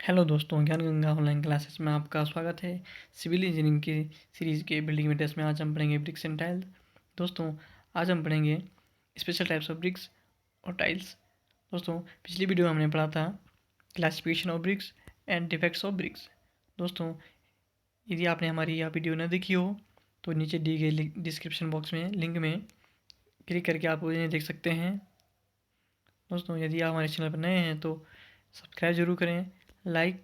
Hello दोस्तों, ज्ञान Ganga online classes में आपका स्वागत है। सिविल इंजीनियरिंग की सीरीज़ के बिल्डिंग मटेरियल्स में आज हम पढ़ेंगे ब्रिक्स एंड टाइल। दोस्तों, आज हम पढ़ेंगे स्पेशल टाइप्स ऑफ ब्रिक्स और टाइल्स। दोस्तों, पिछली वीडियो में हमने पढ़ा था classification of BRICS and defects of BRICS. दोस्तों, यदि आपने हमारी यह वीडियो न देखी हो तो नीचे दी गई डिस्क्रिप्शन बॉक्स में लिंक में क्लिक करके आप उन्हें देख सकते हैं। दोस्तों, यदि आप हमारे चैनल पर नए हैं तो सब्सक्राइब जरूर करें, लाइक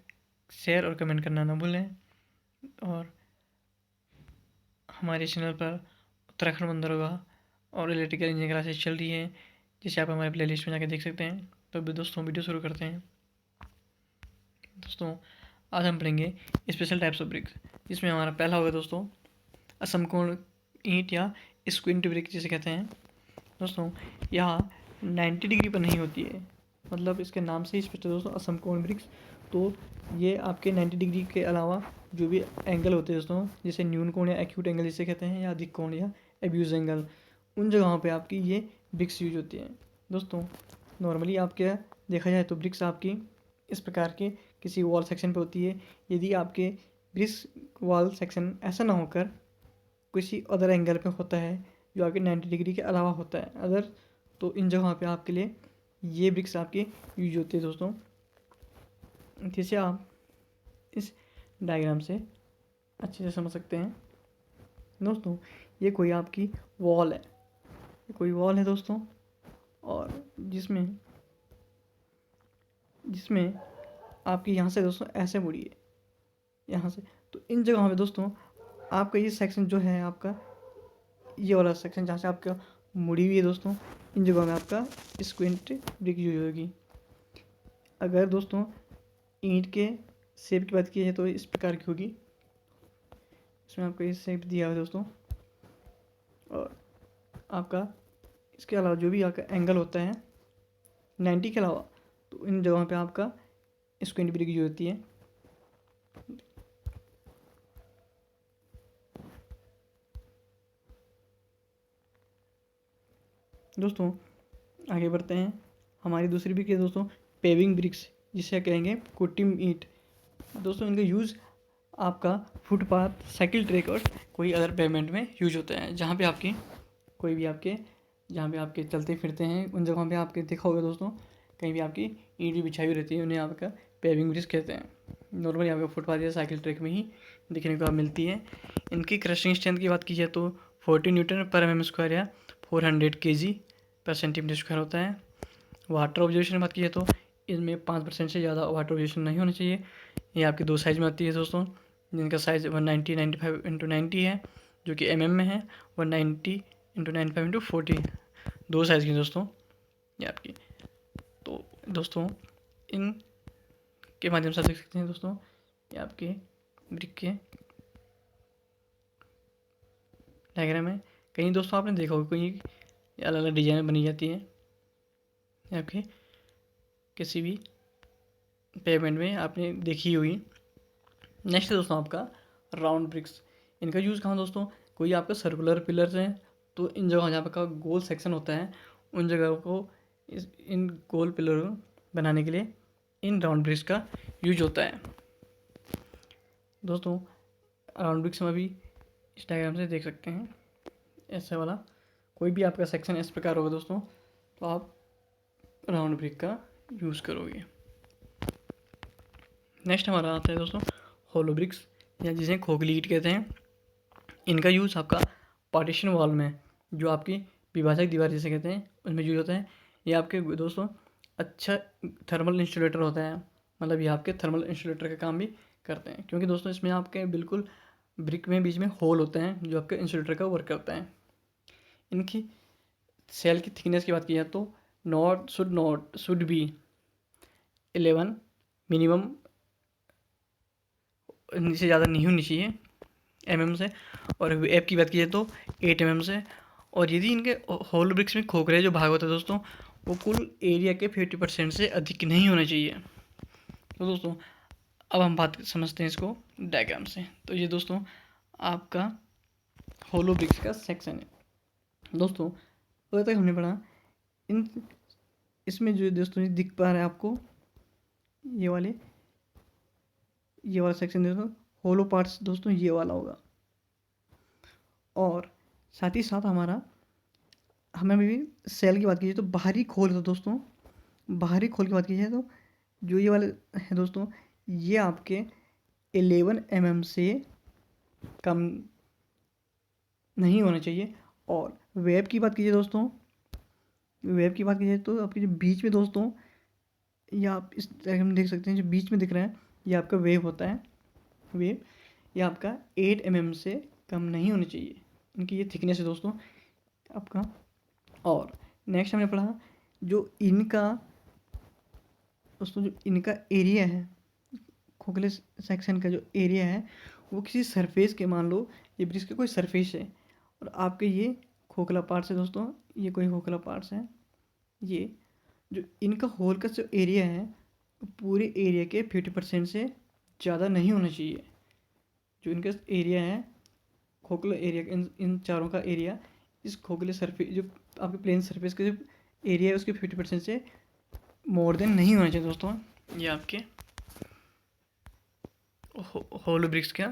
शेयर और कमेंट करना ना भूलें। और हमारे चैनल पर उत्तराखंड बंदरगाह और इलेक्ट्रिकल इंजीनियरिंग क्लासेस चल रही है, जिसे आप हमारे प्लेलिस्ट में जाकर देख सकते हैं। तो दोस्तों, वीडियो शुरू करते हैं। दोस्तों, आज हम पढ़ेंगे स्पेशल टाइप्स ऑफ ब्रिक्स, जिसमें हमारा पहला होगा दोस्तों असमकोण ईंट या स्क्विंट ब्रिक जिसे कहते हैं। दोस्तों, यह 90 डिग्री पर नहीं होती है, मतलब इसके नाम से ही स्पष्ट है दोस्तों, असमकोण ब्रिक्स। तो ये आपके 90 डिग्री के अलावा जो भी एंगल होते हैं दोस्तों, जैसे न्यून कोण या एक्यूट एंगल जिसे कहते हैं, या अधिक कोण या एब्यूज एंगल, उन जगहों पे आपकी ये ब्रिक्स यूज होती हैं। दोस्तों, नॉर्मली आपके देखा जाए तो ब्रिक्स आपकी इस प्रकार के किसी वॉल सेक्शन पे होती है। यदि आपके ब्रिक्स वॉल सेक्शन ऐसा ना होकर किसी अदर एंगल पे होता है जो आपके 90 डिग्री के अलावा होता है अदर, तो इन जगहों पे आपके लिए ये ब्रिक्स आपके यूज होती है दोस्तों। जिसे आप इस डायग्राम से अच्छे से समझ सकते हैं। दोस्तों, ये कोई आपकी वॉल है, ये कोई वॉल है दोस्तों, और जिसमें जिसमें आपकी यहाँ से दोस्तों ऐसे मुड़ी है, यहाँ से। तो इन जगहों पे दोस्तों आपका ये सेक्शन जो है, आपका ये वाला सेक्शन जहाँ से आपका मुड़ी हुई है दोस्तों, इन जगहों में आपका स्क्विंट ब्रिक यूज होगी। अगर दोस्तों ईंट के शेप की बात की जाए तो इस प्रकार की होगी, इसमें आपका ये शेप दिया हुआ है दोस्तों। और आपका इसके अलावा जो भी आपका एंगल होता है 90 के अलावा, तो इन जगहों पे आपका स्क्विंट ब्रिक यूज होती है। दोस्तों, आगे बढ़ते हैं। हमारी दूसरी ब्रिक है दोस्तों पेविंग ब्रिक्स, जिसे कहेंगे कुटिम ईंट। दोस्तों, इनका यूज़ आपका फुटपाथ, साइकिल ट्रैक और कोई अदर पेमेंट में यूज होता है, जहाँ पे आपकी कोई भी आपके जहाँ पे आपके चलते फिरते हैं उन जगहों पे आपके देखा होगा दोस्तों, कहीं भी आपकी ईंट भी बिछाई हुई रहती है, उन्हें आपका पेविंग ब्रिक्स कहते हैं। नॉर्मली आपका फुटपाथ या साइकिल ट्रैक में ही देखने को मिलती है। इनकी क्रशिंग स्ट्रेंथ की बात की जाए तो 40 न्यूटन पर mm² या 400 kg पर सेंटीमीटर स्क्वायर होता है। वाटर ऑब्जर्वेशन की बात की जाए तो इनमें 5% से ज़्यादा वाटर ऑब्जर्वेशन नहीं होना चाहिए। ये आपकी दो साइज़ में आती है दोस्तों, जिनका साइज़ 190/95 है, जो कि में है। 190/95/40 दो साइज़ की दोस्तों ये आपकी। तो दोस्तों, इन के माध्यम से आप देख सकते हैं दोस्तों, ये आपके ब्रिक के डायग्राम है। कहीं दोस्तों आपने देखा होगा कोई अलग अलग डिजाइन बनी जाती है आपके किसी भी पेमेंट में आपने देखी हुई। नेक्स्ट है दोस्तों आपका राउंड ब्रिक्स। इनका यूज़ कहाँ दोस्तों, कोई आपका सर्कुलर पिलर्स हैं, तो इन जगह जहाँ पर गोल सेक्शन होता है उन जगहों को इन गोल पिलर बनाने के लिए इन राउंड ब्रिक्स का यूज होता है। दोस्तों, राउंड ब्रिक्स में अभी इस डायग्राम से देख सकते हैं, ऐसा वाला कोई भी आपका सेक्शन इस प्रकार होगा दोस्तों, तो आप राउंड ब्रिक का यूज़ करोगे। नेक्स्ट हमारा आता है दोस्तों होलो ब्रिक्स, या जिसे खोखली ईंट कहते हैं। इनका यूज़ आपका पार्टीशन वॉल में, जो आपकी विभाजक दीवार जिसे कहते हैं, उसमें यूज होता है। ये आपके दोस्तों अच्छा थर्मल इंसुलेटर होता है, मतलब ये आपके थर्मल इंसुलेटर का काम भी करते हैं, क्योंकि दोस्तों इसमें आपके बिल्कुल ब्रिक में बीच में होल होते हैं जो आपके इंसुलेटर का वर्क करता है। इनकी सेल की थिकनेस की बात की जाए तो नॉट शुड बी 11 मिनिमम, से ज़्यादा नहीं होनी चाहिए से। और ऐप की बात की जाए तो 8 से। और यदि इनके होल ब्रिक्स में खोखले जो भाग होता है दोस्तों, वो कुल एरिया के 50% से अधिक नहीं होना चाहिए। तो दोस्तों, अब हम बात समझते हैं इसको डायग्राम से। तो ये दोस्तों आपका होलो ब्रिक्स का सेक्शन है। दोस्तों, तो तक हमने पढ़ा इसमें जो दोस्तों दिख पा रहा है आपको, ये वाले ये वाला सेक्शन दोस्तों होलो पार्ट्स दोस्तों ये वाला होगा। और साथ ही साथ हमें भी सेल की बात कीजिए तो बाहरी खोल तो दोस्तों, बाहरी खोल की बात कीजिए तो जो ये वाले हैं दोस्तों, ये आपके 11 mm से कम नहीं होना चाहिए। और वेब की बात कीजिए दोस्तों, वेब की बात कीजिए तो आपके जो बीच में दोस्तों, ये आप इस हम देख सकते हैं जो बीच में दिख रहा है, ये आपका वेव होता है। वेव ये आपका 8 mm से कम नहीं होनी चाहिए, इनकी ये थिकनेस है दोस्तों आपका। और नेक्स्ट हमने पढ़ा जो इनका दोस्तों, जो इनका एरिया है, खोखले सेक्शन का जो एरिया है वो किसी सरफेस के, मान लो ये ब्रिज का कोई सरफेस है और आपके ये खोखला पार्ट्स है दोस्तों, ये कोई खोखला पार्ट्स है, ये जो इनका होल का जो एरिया है पूरे एरिया के 50% से ज़्यादा नहीं होना चाहिए। जो इनका एरिया है खोखले एरिया, इन चारों का एरिया इस खोखले सरफेस, जो आपके प्लेन सरफेस का जो एरिया है उसके 50% से मोर देन नहीं होना चाहिए दोस्तों। ये आपके होलो ब्रिक्स का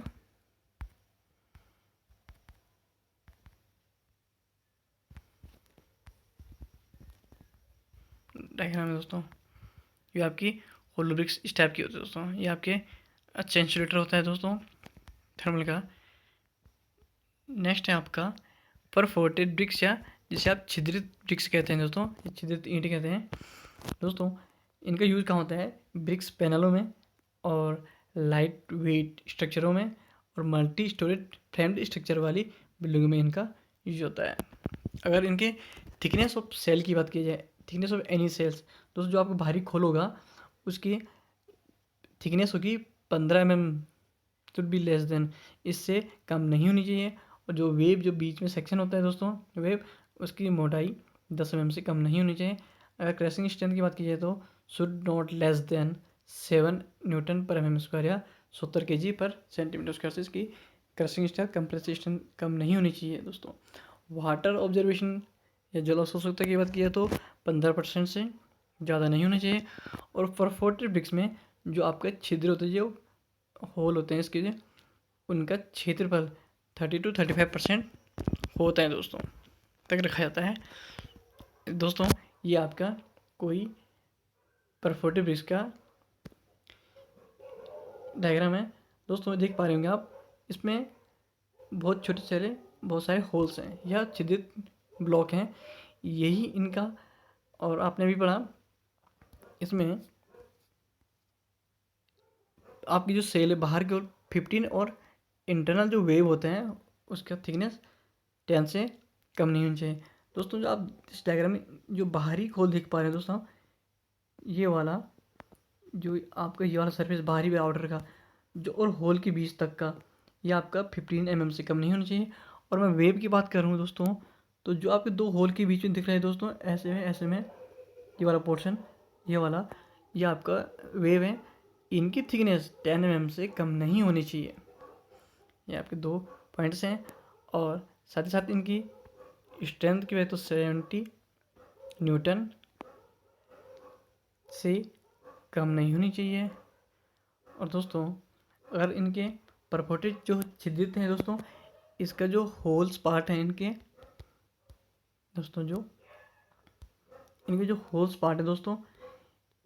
डायग्राम है दोस्तों। ये आपकी होलो ब्रिक्स इस टाइप की होती है दोस्तों। ये आपके अच्छा इंसुलेटर होता है दोस्तों थर्मल का। नेक्स्ट है आपका परफोर्टेड ब्रिक्स, या जिसे आप छिद्रित ब्रिक्स कहते हैं दोस्तों, ये छिद्रित ईंट कहते हैं दोस्तों। इनका यूज़ कहाँ होता है? ब्रिक्स पैनलों में और लाइट वेट स्ट्रक्चरों में और मल्टी स्टोरेज फ्रेम्ड स्ट्रक्चर वाली बिल्डिंगों में इनका यूज होता है। अगर इनके थिकनेस ऑफ सेल की बात की जाए, थिकनेस ऑफ एनी सेल्स दोस्तों, जो आपका बाहरी खोल होगा उसकी थिकनेस होगी 15 mm, should be less than, इससे कम नहीं होनी चाहिए। और जो वेब, जो बीच में सेक्शन होता है दोस्तों वेब, उसकी मोटाई 10 mm से कम नहीं होनी चाहिए। अगर क्रैशिंग स्ट्रेंथ की बात की जाए तो should not less than 7 Nm/mm² या 70 kg/cm²। से इसकी क्रशिंग स्ट्रेंथ, कंप्रेसिव स्ट्रेंथ कम नहीं होनी चाहिए दोस्तों। वाटर ऑब्जर्वेशन या जल अवशोषकता की बात की जाए तो 15% से ज़्यादा नहीं होना चाहिए। और परफोर्टेड ब्रिक्स में जो आपके छिद्र होते हैं, जो होल होते हैं इसके, उनका क्षेत्रफल 30 to 35% होता है दोस्तों, तक रखा जाता है दोस्तों। ये आपका कोई परफोर्टेड ब्रिक्स का डायग्राम है दोस्तों, देख पा रहे होंगे आप। इसमें बहुत छोटे बहुत सारे होल्स हैं या छिद्रित ब्लॉक हैं, यही इनका। और आपने भी पढ़ा इसमें आपकी जो सेल है बाहर की ओर 15, और इंटरनल जो वेव होते हैं उसका थिकनेस 10 से कम नहीं होनी चाहिए दोस्तों। जो आप इस डायग्राम में जो बाहरी खोल देख पा रहे हैं दोस्तों, ये वाला जो आपका ये वाला सरफेस बाहरी आउटर का जो, और होल के बीच तक का, ये आपका 15 mm से कम नहीं होना चाहिए। और मैं वेव की बात कर रहा हूँ दोस्तों, तो जो आपके दो होल के बीच में दिख रहे हैं दोस्तों, ऐसे में ये वाला पोर्शन, ये वाला, ये आपका वेव है, इनकी थिकनेस 10 mm से कम नहीं होनी चाहिए। ये आपके दो पॉइंट्स हैं। और साथ ही साथ इनकी स्ट्रेंथ की वजह तो 70 N से कम नहीं होनी चाहिए। और दोस्तों अगर इनके परफोर्टेड जो छिद्रित हैं दोस्तों, इसका जो होल्स पार्ट हैं इनके दोस्तों, जो इनके जो होल्स पार्ट है दोस्तों,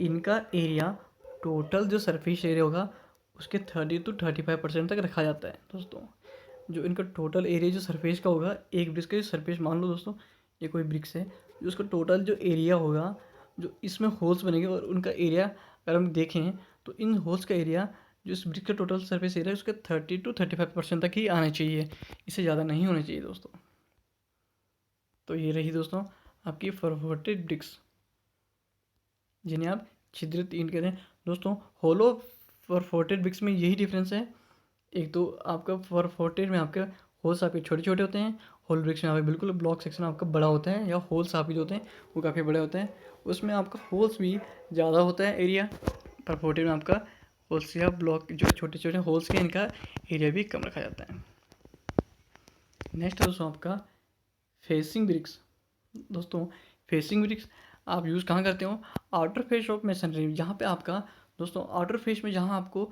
इनका एरिया टोटल जो सरफेस एरिया होगा उसके 30 to 35% तक रखा जाता है दोस्तों। जो इनका टोटल एरिया जो सरफेस का होगा, एक ब्रिक्स का जो सरफेस मान लो दोस्तों, ये कोई ब्रिक्स है, जो उसका टोटल जो एरिया होगा, जो इसमें होल्स बनेंगे और उनका एरिया अगर हम देखें तो इन होल्स का एरिया जो इस ब्रिक्स का टोटल सरफेस एरिया है उसके 30 to 35% तक ही आना चाहिए, इससे ज़्यादा नहीं होना चाहिए दोस्तों। तो ये रही दोस्तों आपकी परफोर्टेड ब्रिक्स, जिन्हें आप छिद्रित ईंट कहते हैं दोस्तों। होलो परफोर्टेड ब्रिक्स में यही डिफरेंस है, एक तो आपका परफोर्टेड में आपके होल्स आपके छोटे छोटे होते हैं, होल ब्रिक्स में आपके बिल्कुल ब्लॉक सेक्शन आपका बड़ा होता है, या होल्स आपके जो होते हैं वो काफ़ी बड़े होते हैं, उसमें आपका होल्स भी ज़्यादा होता है एरिया। परफोर्टेड में आपका होल्स या ब्लॉक जो छोटे छोटे होल्स के, इनका एरिया भी कम रखा जाता है। नेक्स्ट है दोस्तों आपका फेसिंग ब्रिक्स दोस्तों। फेसिंग ब्रिक्स आप यूज़ कहाँ करते हो? आउटर फेस ऑफ मेसनरी, जहाँ पे आपका दोस्तों आउटर फेस में जहाँ आपको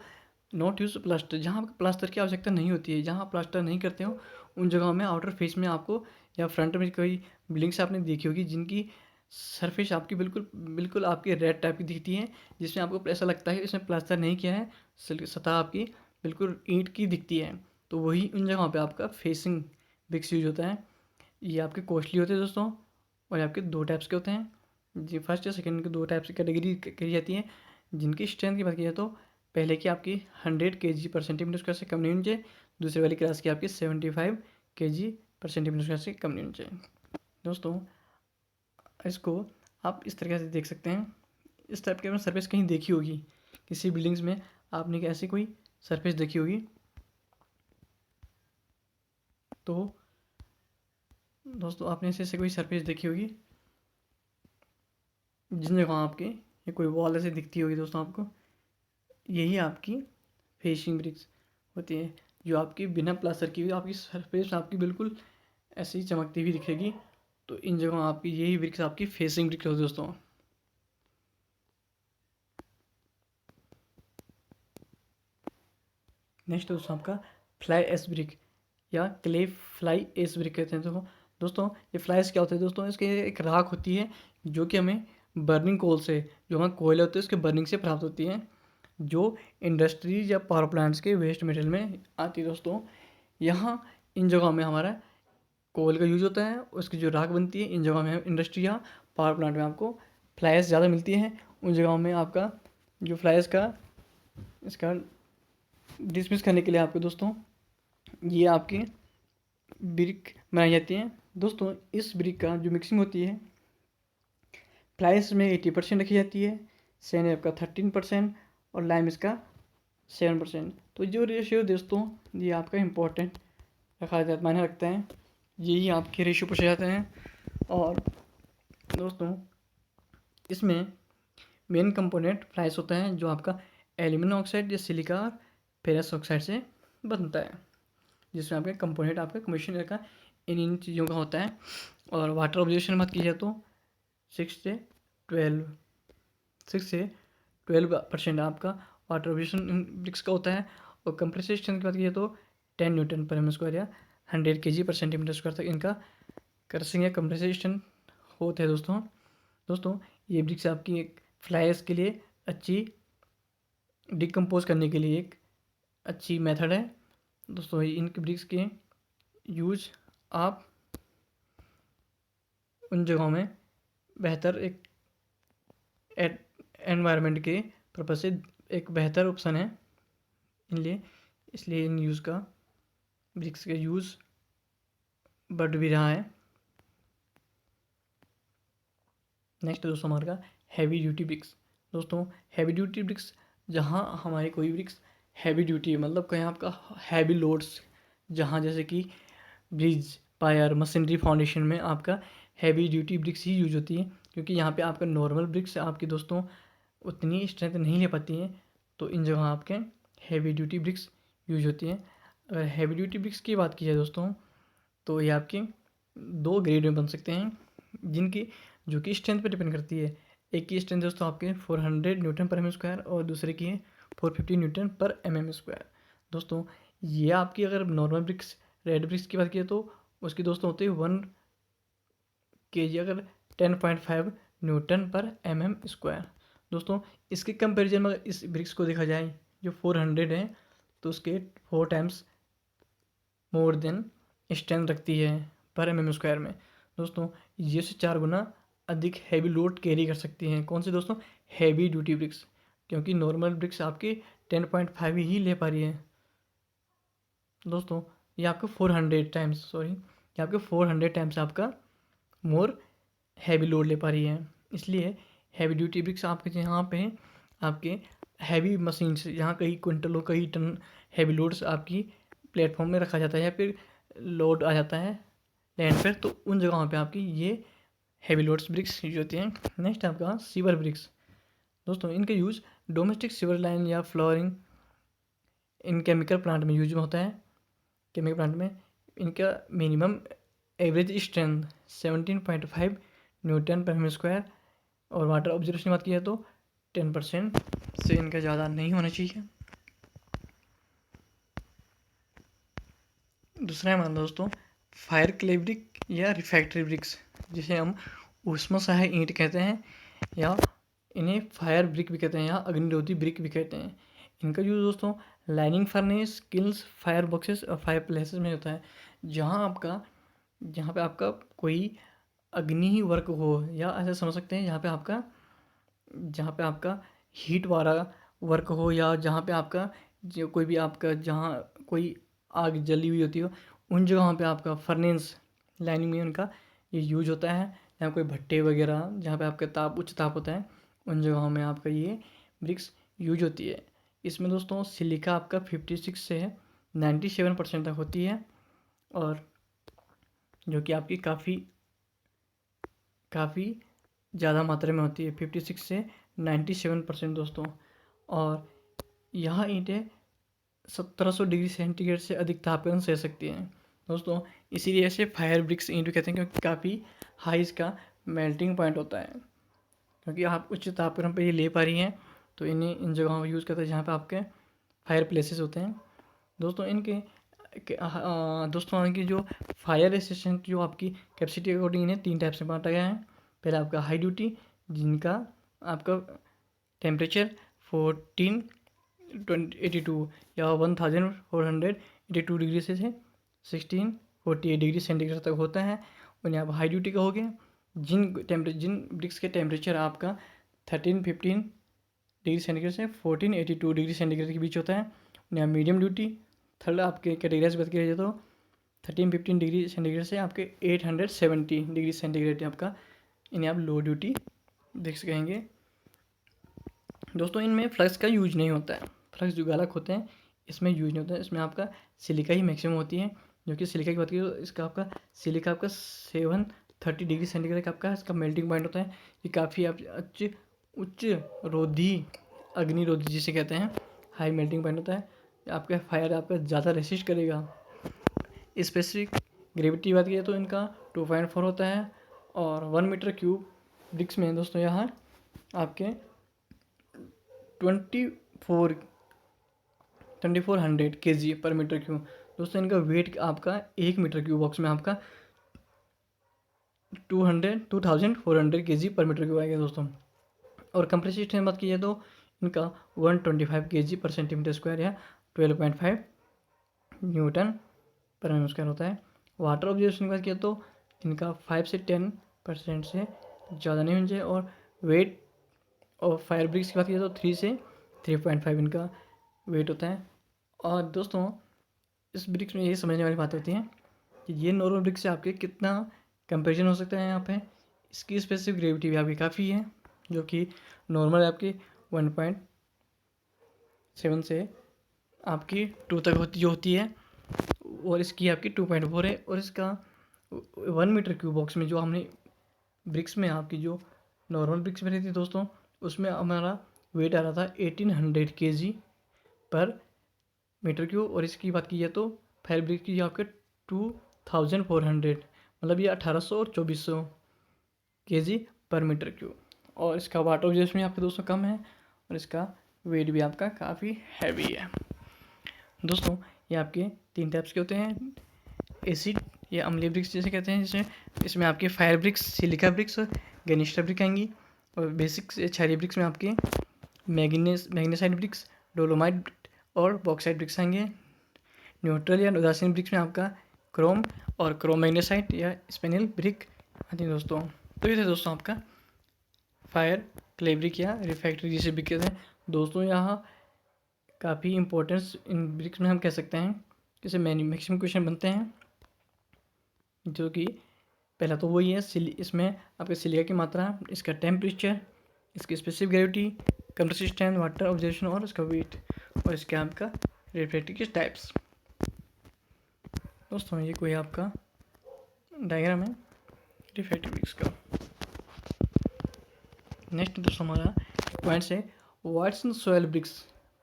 नॉट यूज प्लास्टर, जहाँ आपको प्लास्टर की आवश्यकता नहीं होती है, जहाँ आप प्लास्टर नहीं करते हो उन जगहों में आउटर फेस में आपको या फ्रंट में कोई बिल्डिंग्स आपने देखी होगी जिनकी सरफेस आपकी बिल्कुल बिल्कुल आपकी रेड टाइप की दिखती है, जिसमें आपको ऐसा लगता है कि इसमें प्लास्टर नहीं किया है, सतह आपकी बिल्कुल ईंट की दिखती है। तो वही उन जगहों पे आपका फेसिंग ब्रिक्स यूज होता है। ये आपके कॉस्टली होते हैं दोस्तों, और ये आपके दो टाइप्स के होते हैं। जी फर्स्ट या सेकंड के दो टाइप्स की कैटेगरी करी जाती है। जिनकी स्ट्रेंथ की बात की जाए तो पहले की आपकी 100 kg पर सेंटीमीटर स्क्वायर से कम नहीं होनी चाहिए, दूसरे वाली क्लास की आपकी 75 kg पर सेंटीमीटर स्क्वायर से कम नहीं होनी चाहिए। दोस्तों इसको आप इस तरीके से देख सकते हैं। इस टाइप की सरफेस कहीं देखी होगी किसी बिल्डिंग्स में, आपने ऐसी कोई सरफेस देखी होगी। तो दोस्तों आपने ऐसे कोई सरफेस देखी होगी जिन जगह आपके ये कोई वॉल ऐसे दिखती होगी दोस्तों आपको, यही आपकी फेसिंग ब्रिक्स होती है, जो आपकी बिना प्लास्टर की हुई आपकी सरफेस आपकी बिल्कुल ऐसे ही चमकती हुई दिखेगी। तो इन जगहों आपकी यही ब्रिक्स आपकी फेसिंग ब्रिक्स होती है दोस्तों। नेक्स्ट दोस्तों आपका फ्लाई एस ब्रिक या क्ले फ्लाई एस ब्रिक कहते हैं। तो दोस्तों ये फ्लाइस क्या होते हैं दोस्तों, इसके एक राख होती है जो कि हमें बर्निंग कोल से, जो हमारे कोयले होते हैं उसके बर्निंग से प्राप्त होती है, जो इंडस्ट्रीज या पावर प्लांट्स के वेस्ट मटेरियल में आती है दोस्तों। यहाँ इन जगहों में हमारा कोयल का यूज होता है, उसकी जो राख बनती है इन जगहों में इंडस्ट्री या पावर प्लांट में आपको फ्लाइस ज़्यादा मिलती हैं। उन जगहों में आपका जो फ्लाइस का इसका डिसमिस करने के लिए आपको दोस्तों ये आपकी ब्रिक बनाई जाती है। दोस्तों इस ब्रिक का जो मिक्सिंग होती है फ्लाइस में 80% रखी जाती है, सैंड का 13% और लाइम इसका 7%। तो जो रेशियो दोस्तों ये आपका इम्पोर्टेंट रखा जाता मायने रखता है, यही आपके रेशियो पूछे जाते हैं। और दोस्तों इसमें मेन कंपोनेंट फ्लाइस होता है जो आपका एल्यूमिनियम ऑक्साइड या सिलिका फेरस ऑक्साइड से बनता है, जिसमें आपके कंपोनेंट आपका कमीशन का इन चीज़ों का होता है। और वाटर ऑब्जर्वेशन बात की जाए तो 6 से 12% आपका वाटर ऑब्जर्वेशन ब्रिक्स का होता है। और कंप्रेसिव स्ट्रेंथ की बात की जाए तो 10 न्यूटन पर एम स्क्वायर या 100 kg पर सेंटीमीटर स्क्वायर तक इनका क्रसिंग या कंप्रेसिव स्ट्रेंथ होता है दोस्तों ये ब्रिक्स आपकी एक फ्लाइस के लिए अच्छी डिकम्पोज करने के लिए एक अच्छी मेथड है दोस्तों। इन ब्रिक्स के यूज आप उन जगहों में बेहतर एक एनवायरनमेंट के पर्पज से एक बेहतर ऑप्शन है इसलिए इन यूज़ का ब्रिक्स का यूज़ बढ़ भी रहा है। नेक्स्ट दोस्तों हमारे का हैवी ड्यूटी ब्रिक्स। दोस्तों हैवी ड्यूटी ब्रिक्स, जहाँ हमारे कोई ब्रिक्स हैवी ड्यूटी मतलब कहीं आपका हैवी लोड्स, जहाँ जैसे कि ब्रिज पायर मशीनरी फाउंडेशन में आपका हैवी ड्यूटी ब्रिक्स ही यूज होती है, क्योंकि यहाँ पे आपका नॉर्मल ब्रिक्स आपकी दोस्तों उतनी स्ट्रेंथ नहीं ले पाती हैं। तो इन जगह आपके हैवी ड्यूटी ब्रिक्स यूज होती हैं। अगर हैवी ड्यूटी ब्रिक्स की बात की जाए दोस्तों तो ये आपके दो ग्रेड में बन सकते हैं, जिनकी जो कि स्ट्रेंथ पर डिपेंड करती है। एक की स्ट्रेंथ दोस्तों आपके 400 न्यूटन पर एम स्क्वायर और दूसरे की है 450 न्यूटन पर एम स्क्वायर। दोस्तों ये आपकी अगर नॉर्मल ब्रिक्स रेड ब्रिक्स की बात की तो उसकी दोस्तों होती है 1 kg अगर 10.5 न्यूटन पर एम स्क्वायर। दोस्तों इसके कंपैरिजन में इस ब्रिक्स को देखा जाए जो 400 है तो उसके 4 टाइम्स मोर देन स्ट्रेंथ रखती है पर एम स्क्वायर में। दोस्तों ये से 4 गुना अधिक हैवी लोड कैरी कर सकती हैं। कौन सी दोस्तों? हैवी ड्यूटी ब्रिक्स, क्योंकि नॉर्मल ब्रिक्स आपकी 10.5 ही ले पा रही है दोस्तों। ये आपका 400 टाइम्स आपका मोर हैवी लोड ले पा रही है। इसलिए हैवी ड्यूटी ब्रिक्स आपके यहाँ पे आपके हैवी मशीन से यहाँ कई क्विंटलों कई टन हैवी लोड्स आपकी प्लेटफॉर्म में रखा जाता है या फिर लोड आ जाता है लैंड पर, तो उन जगहों पे आपकी ये हैवी लोड्स ब्रिक्स यूज होती हैं। नेक्स्ट आपका सीवर ब्रिक्स। दोस्तों इनका यूज डोमेस्टिक सीवर लाइन या फ्लोरिंग इन केमिकल प्लांट में यूज में होता है। केमिकल प्लांट में इनका मिनिमम एवरेज स्ट्रेंथ 17.5 न्यूटन पर एम स्क्वायर और वाटर ऑब्जर्वेशन की बात की जाए तो 10% से इनका ज़्यादा नहीं होना चाहिए। दूसरा है हमारा दोस्तों फायर क्ले ब्रिक या रिफैक्टरी ब्रिक्स, जिसे हम ऊष्मसहाय ईंट कहते हैं, या इन्हें फायर ब्रिक भी कहते हैं या अग्निरोधी ब्रिक भी कहते हैं। इनका यूज़ दोस्तों lining furnace, kills, fire boxes और फायर प्लेसेस में होता है, जहाँ पे आपका कोई अग्नि ही वर्क हो, या ऐसे समझ सकते हैं जहाँ पे आपका हीट वाला वर्क हो, या जहाँ पे आपका जो कोई भी आपका जहाँ कोई आग जली हुई होती हो, उन जगहों पे आपका फर्नेस लाइनिंग में उनका ये यूज होता है। या कोई भट्टे वगैरह जहाँ पे आपका उच्च ताप होता है, उन जगहों में आपका ये ब्रिक्स यूज होती है। इसमें दोस्तों सिलिका आपका 56 से 97% तक होती है, और जो कि आपकी काफ़ी ज़्यादा मात्रा में होती है, 56 से 97% दोस्तों। और यह ईंटें 1700 डिग्री सेंटीग्रेड से अधिक तापमान सह सकती हैं दोस्तों। इसीलिए इसे फायर ब्रिक्स ईंट कहते हैं, क्योंकि काफ़ी हाई इसका मेल्टिंग पॉइंट होता है। क्योंकि आप उच्च तापमान पर ये ले पा रही हैं, तो इन्हें इन जगहों पर यूज़ करते हैं जहाँ पे आपके फायर प्लेसेस होते हैं दोस्तों। दोस्तों इनकी जो फायर रेसिस्टेंट जो आपकी कैपेसिटी के अकॉर्डिंग इन्हें 3 टाइप से बांटा गया है। पहला आपका हाई ड्यूटी, जिनका आपका टेम्परेचर 1482 या 1482 डिग्री से 1648 डिग्री सेंटीग्रेड तक होता है, उन्हें आप हाई ड्यूटी कहोगे। जिन ब्रिक्स के टेम्परेचर आपका 1315 डिग्री सेंटीग्रेड से 1482 डिग्री सेंटीग्रेड के बीच होता है, उन्हें आप मीडियम ड्यूटी। थर्ड आपके कैटेगराइज बात किया जाए तो 1315 डिग्री सेंटीग्रेड से आपके 870 डिग्री सेंटीग्रेड आपका, इन्हें आप लो ड्यूटी ब्रिक्स कहेंगे दोस्तों। इनमें फ्लक्स का यूज नहीं होता है, फ्लक्स जो गालक होते हैं इसमें यूज नहीं होता है। इसमें आपका सिलिका ही मैक्सिमम होती है, जो कि सिलिका की बात करें तो इसका आपका सिलिका आपका 730 डिग्री सेंटीग्रेड का आपका इसका मेल्टिंग पॉइंट होता है। ये काफ़ी आप उच्च रोधी, अग्निरोधी जिसे कहते हैं, हाई मेल्टिंग पॉइंट होता है। आपका फायर आपका ज़्यादा रेसिस्ट करेगा। स्पेसिफिक ग्रेविटी बात करें तो इनका 2.4 होता है, और 1 मीटर क्यूब ब्रिक्स में दोस्तों यहाँ आपके 2400 kg पर मीटर क्यूब दोस्तों। इनका वेट आपका 1 मीटर क्यूब बॉक्स में आपका 2400 kg पर मीटर क्यूब आएगा दोस्तों। और कंप्रेसिव स्ट्रेंथ बात कीजिए तो इनका 125 kg पर सेंटीमीटर स्क्वायर या 12.5 न्यूटन पर एम स्क्वायर होता है। वाटर ऑब्जर्वेशन की बात किया तो इनका 5 से 10% से ज़्यादा नहीं होना चाहिए। और वेट और फायर ब्रिक्स की बात किया तो 3 से 3.5 इनका वेट होता है। और दोस्तों इस ब्रिक्स में यही समझने वाली बात होती है कि ये नॉर्मल ब्रिक्स से आपके कितना कंपेरिजन हो सकता है। यहाँ पे इसकी स्पेसिफिक ग्रेविटी भी आपकी काफ़ी है, जो कि नॉर्मल आपकी 1.7 से आपकी 2 तक होती है, और इसकी आपकी 2.4 है। और इसका 1 मीटर क्यूब बॉक्स में जो हमने ब्रिक्स में आपकी जो नॉर्मल ब्रिक्स में रहती है दोस्तों, उसमें हमारा वेट आ रहा था 1800 kg पर मीटर क्यूब। और इसकी बात की जाए तो फायर ब्रिक की आपके 2400, मतलब ये 1800 और 2400 kg पर मीटर क्यूब। और इसका वाटर ऑब्जर्वेशन भी आपके दोस्तों कम है, और इसका वेट भी आपका काफ़ी हैवी है दोस्तों। ये आपके 3 टाइप्स के होते हैं, एसिड या अम्लीय ब्रिक्स जिसे कहते हैं, इसमें आपके फायर ब्रिक्स, सिलिका ब्रिक्स और गैनिस्टर ब्रिक आएंगी। और बेसिक क्षारीय ब्रिक्स में आपके मैग्नेसाइट ब्रिक्स, डोलोमाइट और बॉक्साइट ब्रिक्स आएंगे। न्यूट्रल या उदासीन ब्रिक्स में आपका क्रोम और क्रोम मैग्नेसाइट या स्पेनिल ब्रिक आती है दोस्तों। तो ये थे दोस्तों आपका फायर क्ले ब्रिक या रिफैक्टरी जिसे ब्रिक कहते हैं दोस्तों। यहाँ काफ़ी इंपॉर्टेंस इन ब्रिक्स में हम कह सकते हैं, जैसे मैक्सिमम क्वेश्चन बनते हैं, जो कि पहला तो वही है इसमें आपके सिलिका की मात्रा, इसका टेम्परेचर, इसकी specific gravity, compressive strength, water observation और इसका वेट, और इसके आपका रिफ्रैक्टिव के टाइप्स। दोस्तों ये कोई आपका डायग्राम है रिफ्रैक्टिव ब्रिक्स का। नेक्स्ट दोस्तों हमारा पॉइंट्स है वाइट्स इन सॉयल ब्रिक्स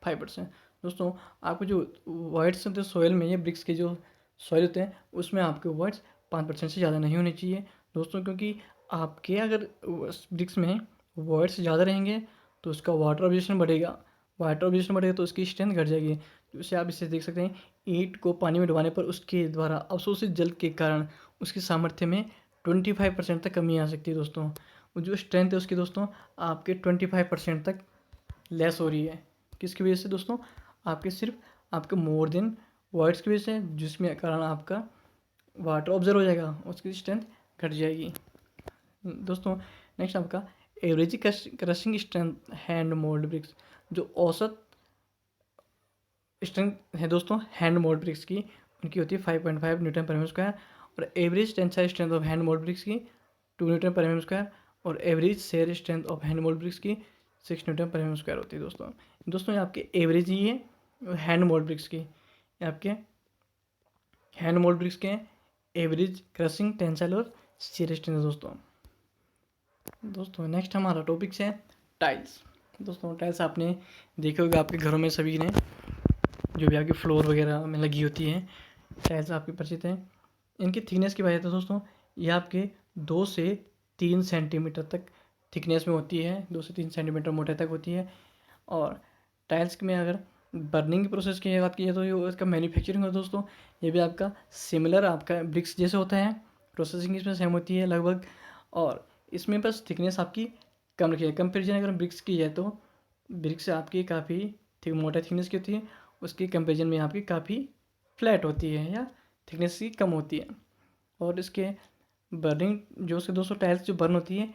फाइबर्स हैं दोस्तों। आपको जो वाइट्स होते हैं सॉयल में, ये ब्रिक्स के जो सॉयल होते हैं उसमें आपके वाइट्स 5% से ज़्यादा नहीं होने चाहिए दोस्तों, क्योंकि आपके अगर ब्रिक्स में वाइट्स ज़्यादा रहेंगे तो उसका वाटर ऑब्जर्वेशन बढ़ेगा, वाटर ऑब्जर्वेशन बढ़ेगा तो उसकी स्ट्रेंथ घट जाएगी। जैसे आप इसे देख सकते हैं, ईंट को पानी में डुबाने पर उसके द्वारा अवशोषित जल के कारण उसकी सामर्थ्य में 25% तक कमी आ सकती है दोस्तों। वो जो स्ट्रेंथ है उसकी दोस्तों आपके 25% तक लेस हो रही है। किसकी वजह से दोस्तों? आपके सिर्फ आपके मोर देन वर्ड्स की वजह से, जिसमें कारण आपका वाटर ऑब्जर्व हो जाएगा, उसकी स्ट्रेंथ घट जाएगी दोस्तों। नेक्स्ट आपका average crushing strength hand mould bricks, जो औसत स्ट्रेंथ है दोस्तों हैंड मोल्ड ब्रिक्स की, उनकी होती है 5.5 न्यूटन पर एम स्क्वायर, और average tensile strength of hand mould bricks की 2 न्यूटन पर एम स्क्वायर, और average shear strength of hand mould bricks की 6 न्यूटन पर एम स्क्वायर होती है दोस्तों ये आपके एवरेज ही है हैंड मोल्ड ब्रिक्स की, ये आपके हैंड मोल्ड ब्रिक्स के एवरेज क्रशिंग टेंसाइल और शेयर स्ट्रेंथ दोस्तों नेक्स्ट हमारा टॉपिक है टाइल्स। दोस्तों टाइल्स आपने देखे होगा आपके घरों में सभी ने, जो भी आपके फ्लोर वगैरह में लगी होती है टाइल्स आपके परिचित हैं। इनकी थिकनेस की बात है तो दोस्तों ये आपके 2 से 3 सेंटीमीटर तक थिकनेस में होती है, 2 से 3 सेंटीमीटर मोटाई तक होती है। और टाइल्स में अगर बर्निंग की प्रोसेस की बात की जाए तो ये इसका मैन्युफैक्चरिंग है दोस्तों, ये भी आपका सिमिलर आपका ब्रिक्स जैसे होता है, प्रोसेसिंग इसमें सेम होती है लगभग। और इसमें बस थिकनेस आपकी कम रखी है। कंपेरिजन अगर ब्रिक्स की जाए तो ब्रिक्स आपकी काफ़ी मोटा थिकनेस की होती है, उसके कंपेरिजन में आपकी काफ़ी फ्लैट होती है या थिकनेस की कम होती है। और इसके बर्निंग जो उसके 200 टाइल्स जो बर्न होती है,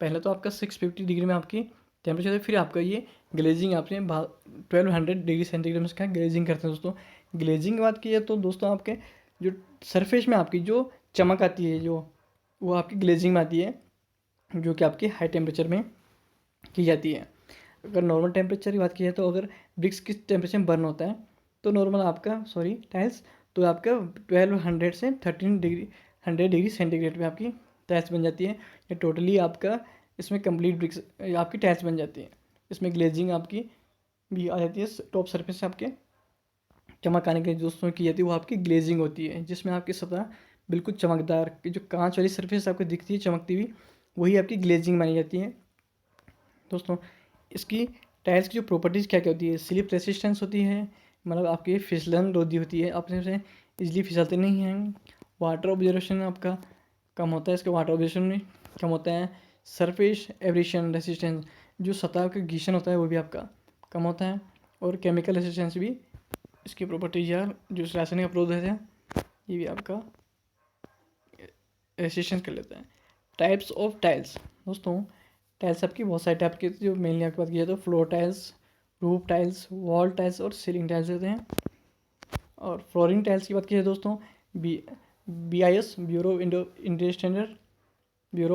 पहले तो आपका 650 डिग्री में आपकी टेम्परेचर है, फिर आपका ये ग्लेजिंग आपने 1200 डिग्री सेंटीग्रेड में इसका ग्लेजिंग करते हैं दोस्तों। ग्लेजिंग की बात की जाए तो दोस्तों आपके जो सरफेस में आपकी जो चमक आती है जो वो आपकी ग्लेजिंग में आती है, जो कि आपकी हाई टेम्परेचर में की जाती है। अगर नॉर्मल टेम्परेचर की बात की जाए तो अगर ब्रिक्स किस टेम्परेचर में बर्न होता है तो नॉर्मल आपका टाइल्स तो आपका 1200 से 100 डिग्री सेंटीग्रेड में आपकी टाइल्स बन जाती है। ये टोटली आपका इसमें कंप्लीट ब्रिक्स आपकी टाइल्स बन जाती है। इसमें ग्लेजिंग आपकी भी आ जाती है, टॉप सरफेस से आपके चमक आने के लिए दोस्तों की जाती है वो आपकी ग्लेजिंग होती है, जिसमें आपकी सतह बिल्कुल चमकदार जो कांच वाली सरफेस आपको दिखती है चमकती हुई, वही आपकी ग्लेजिंग मानी जाती है दोस्तों। इसकी टाइल्स की जो प्रॉपर्टीज़ क्या क्या होती है, स्लिप रेसिस्टेंस होती है, मतलब आपकी फिसलन रोधी होती है, अपने से इजीली फिसलते नहीं हैं। वाटर ऑब्जर्वेशन आपका कम होता है, इसका वाटर ऑब्जर्वेशन में कम होता है। सरफेस एब्रेशन रेसिस्टेंस, जो सतह का घीशन होता है वो भी आपका कम होता है। और केमिकल रेसिस्टेंस भी इसकी प्रॉपर्टीज या जो रासायनिक अपरोध है ये भी आपका रेसिस्टेंस कर लेता है। टाइप्स ऑफ टाइल्स दोस्तों, टाइल्स आपकी बहुत सारे टाइप की, जो मेनली आपकी बात की जाए तो floor tiles, roof tiles, wall tiles और सीलिंग टाइल्स होते हैं। और फ्लोरिंग टाइल्स की बात की जाए दोस्तों BIS bureau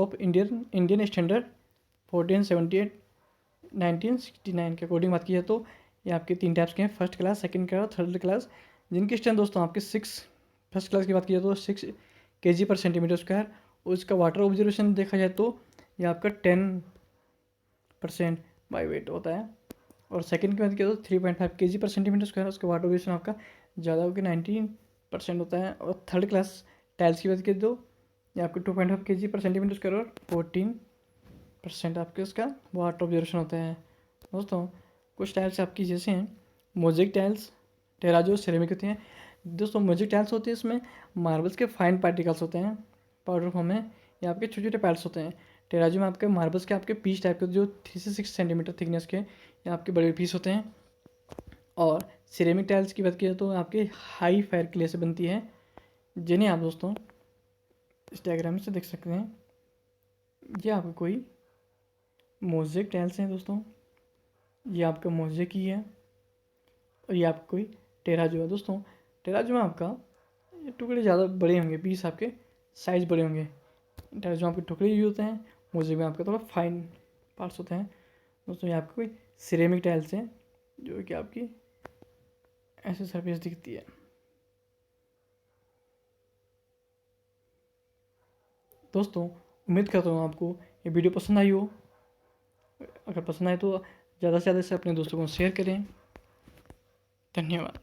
of Indian standard 1478 1969 के अकॉर्डिंग बात की जाए तो ये आपके 3 टाइप्स के हैं, फर्स्ट क्लास, सेकंड क्लास और थर्ड क्लास, जिनकी स्ट्रेंथ दोस्तों आपके 6, फर्स्ट क्लास की बात की जाए तो 6 kg पर सेंटीमीटर स्क्वायर, और इसका वाटर ऑब्जर्वेशन देखा जाए तो ये आपका 10% बाई वेट होता है। और सेकंड की बात की तो 3.5 kg पर सेंटीमीटर स्क्वायर, उसका वाटर ऑब्जर्वेशन आपका ज़्यादा होकर 19% होता है। और थर्ड क्लास टाइल्स की बात की तो ये आपके 2.5 kg पर सेंटीमीटर स्क्वायर और 14% आपके उसका वाटर ऑब्जर्वेशन होता है दोस्तों। कुछ टाइल्स आपकी जैसे हैं मोज़ेक टाइल्स, टेराजो, सिरेमिक होती हैं दोस्तों। मोज़ेक टाइल्स होती है, इसमें मार्बल्स के फाइन पार्टिकल्स होते हैं पाउडर फॉर्म में, या आपके छोटे छोटे पैड्स होते हैं। टेराजो में आपके मार्बल्स के आपके पीस टाइप के जो 3 से 6 सेंटीमीटर थिकनेस के या आपके बड़े पीस होते हैं। और सिरेमिक टाइल्स की बात की जाए तो आपके हाई फायर क्ले से बनती है, जिन्हें आप दोस्तों इस डायग्राम से देख सकते हैं। ये आपका कोई मोज़ेक टाइल्स हैं दोस्तों, ये आपका मोज़ेक ही है, और ये आपका कोई टेराजो है दोस्तों। टेराजो में आपका टुकड़े ज़्यादा बड़े होंगे, पीस आपके साइज़ बड़े होंगे। टेराजो में आपके टुकड़े यूज होते हैं, मोज़ेक में आपका थोड़ा फाइन पार्ट्स होते हैं दोस्तों। ये आपके कोई सिरेमिक टाइल्स हैं जो कि आपकी ऐसे सरफेस दिखती है दोस्तों। उम्मीद करता हूँ आपको ये वीडियो पसंद आई हो। अगर पसंद आए तो ज़्यादा से ज़्यादा इसे अपने दोस्तों को शेयर करें। धन्यवाद।